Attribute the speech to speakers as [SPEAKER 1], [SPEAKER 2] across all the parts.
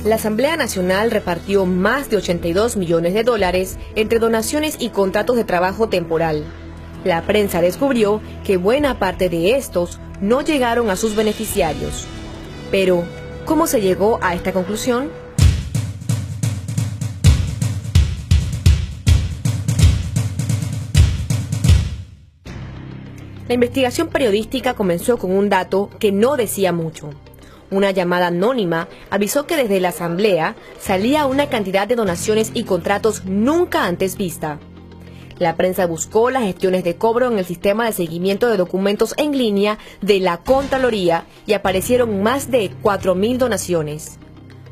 [SPEAKER 1] La Asamblea Nacional repartió más de 82 millones de dólares entre donaciones y contratos de trabajo temporal. La prensa descubrió que buena parte de estos no llegaron a sus beneficiarios. Pero, ¿cómo se llegó a esta conclusión? La investigación periodística comenzó con un dato que no decía mucho. Una llamada anónima avisó que desde la Asamblea salía una cantidad de donaciones y contratos nunca antes vista. La prensa buscó las gestiones de cobro en el sistema de seguimiento de documentos en línea de la Contraloría y aparecieron más de 4.000 donaciones.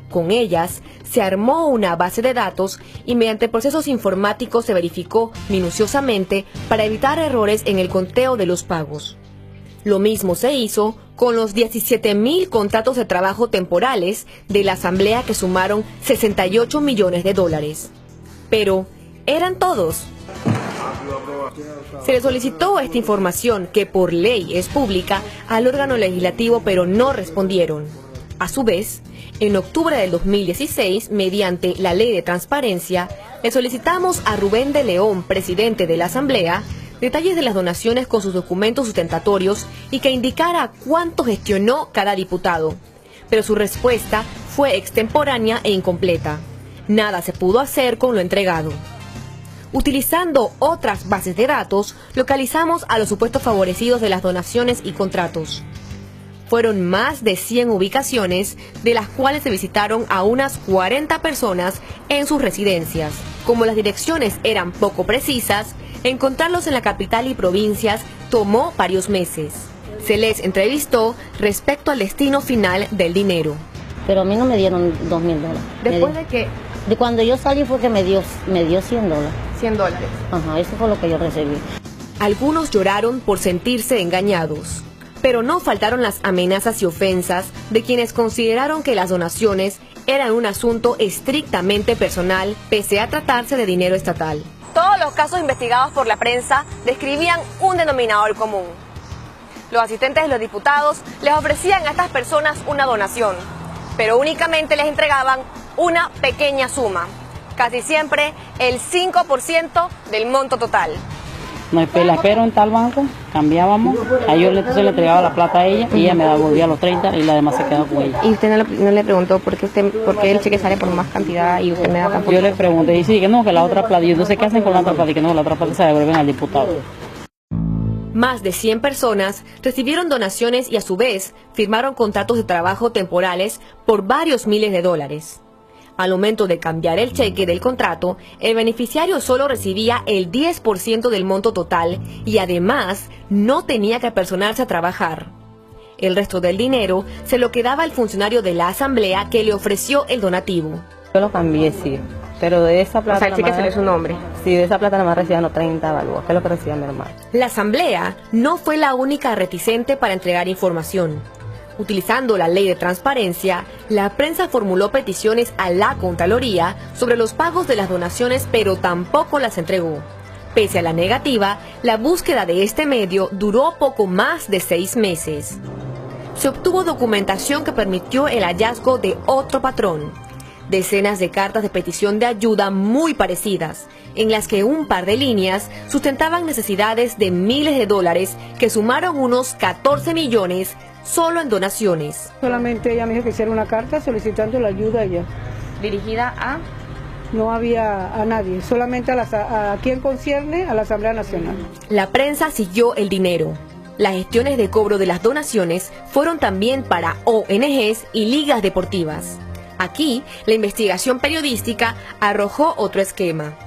[SPEAKER 1] Con ellas se armó una base de datos y mediante procesos informáticos se verificó minuciosamente para evitar errores en el conteo de los pagos. Lo mismo se hizo con los 17.000 contratos de trabajo temporales de la Asamblea que sumaron 68 millones de dólares. Pero, ¿eran todos? Se le solicitó esta información, que por ley es pública, al órgano legislativo, pero no respondieron. A su vez, en octubre del 2016, mediante la Ley de Transparencia, le solicitamos a Rubén de León, presidente de la Asamblea, detalles de las donaciones con sus documentos sustentatorios y que indicara cuánto gestionó cada diputado. Pero su respuesta fue extemporánea e incompleta. Nada se pudo hacer con lo entregado. Utilizando otras bases de datos, localizamos a los supuestos favorecidos de las donaciones y contratos. Fueron más de 100 ubicaciones, de las cuales se visitaron a unas 40 personas en sus residencias. Como las direcciones eran poco precisas, encontrarlos en la capital y provincias tomó varios meses. Se les entrevistó respecto al destino final del dinero.
[SPEAKER 2] Pero a mí no me dieron $2.000.
[SPEAKER 1] ¿Después de qué?
[SPEAKER 2] De cuando yo salí fue que me dio $100.
[SPEAKER 1] $100.
[SPEAKER 2] Ajá, eso fue lo que yo recibí.
[SPEAKER 1] Algunos lloraron por sentirse engañados, pero no faltaron las amenazas y ofensas de quienes consideraron que las donaciones eran un asunto estrictamente personal, pese a tratarse de dinero estatal. Todos los casos investigados por la prensa describían un denominador común. Los asistentes de los diputados les ofrecían a estas personas una donación, pero únicamente les entregaban una pequeña suma, casi siempre el 5% del monto total.
[SPEAKER 3] La espero en tal banco, cambiábamos, a yo entonces le entregaba la plata a ella y ella me devolvía los 30 y la demás se quedaba con ella.
[SPEAKER 1] ¿Y usted no le preguntó por qué el cheque sale por más cantidad y usted me da tan poco?
[SPEAKER 3] Yo le pregunté y sí, que no, que la otra plata, y entonces ¿qué hacen con la otra plata? Y que no, la otra plata se devuelven al diputado.
[SPEAKER 1] Más de 100 personas recibieron donaciones y a su vez firmaron contratos de trabajo temporales por varios miles de dólares. Al momento de cambiar el cheque del contrato, el beneficiario solo recibía el 10% del monto total y además no tenía que apersonarse a trabajar. El resto del dinero se lo quedaba el funcionario de la Asamblea que le ofreció el donativo.
[SPEAKER 4] Yo lo cambié, sí, pero de esa plata...
[SPEAKER 1] O sea, el cheque se le su nombre.
[SPEAKER 4] Sí, de esa plata nada más recibían los 30 balboas, que es lo que recibía mi hermano.
[SPEAKER 1] La Asamblea no fue la única reticente para entregar información. Utilizando la Ley de Transparencia, la prensa formuló peticiones a la Contraloría sobre los pagos de las donaciones, pero tampoco las entregó. Pese a la negativa, la búsqueda de este medio duró poco más de 6 meses. Se obtuvo documentación que permitió el hallazgo de otro patrón. Decenas de cartas de petición de ayuda muy parecidas, en las que un par de líneas sustentaban necesidades de miles de dólares que sumaron unos 14 millones solo en donaciones.
[SPEAKER 5] Solamente ella me dijo que hiciera una carta solicitando la ayuda ella.
[SPEAKER 1] ¿Dirigida a?
[SPEAKER 5] No había a nadie, solamente a quien concierne a la Asamblea Nacional.
[SPEAKER 1] La prensa siguió el dinero. Las gestiones de cobro de las donaciones fueron también para ONGs y ligas deportivas. Aquí, la investigación periodística arrojó otro esquema.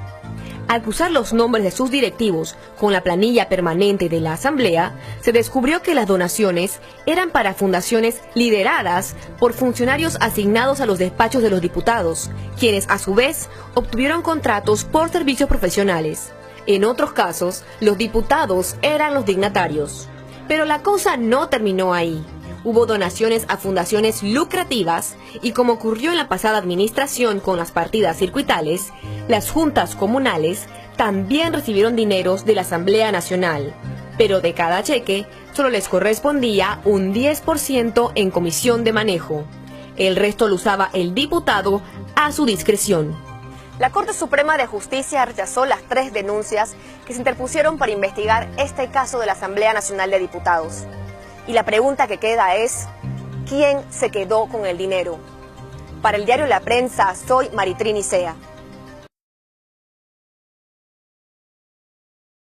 [SPEAKER 1] Al cruzar los nombres de sus directivos con la planilla permanente de la Asamblea, se descubrió que las donaciones eran para fundaciones lideradas por funcionarios asignados a los despachos de los diputados, quienes a su vez obtuvieron contratos por servicios profesionales. En otros casos, los diputados eran los dignatarios. Pero la cosa no terminó ahí. Hubo donaciones a fundaciones lucrativas y, como ocurrió en la pasada administración con las partidas circuitales, las juntas comunales también recibieron dineros de la Asamblea Nacional, pero de cada cheque solo les correspondía un 10% en comisión de manejo. El resto lo usaba el diputado a su discreción.
[SPEAKER 6] La Corte Suprema de Justicia rechazó las 3 denuncias que se interpusieron para investigar este caso de la Asamblea Nacional de Diputados. Y la pregunta que queda es, ¿quién se quedó con el dinero? Para el diario La Prensa, soy Maritrini Sea.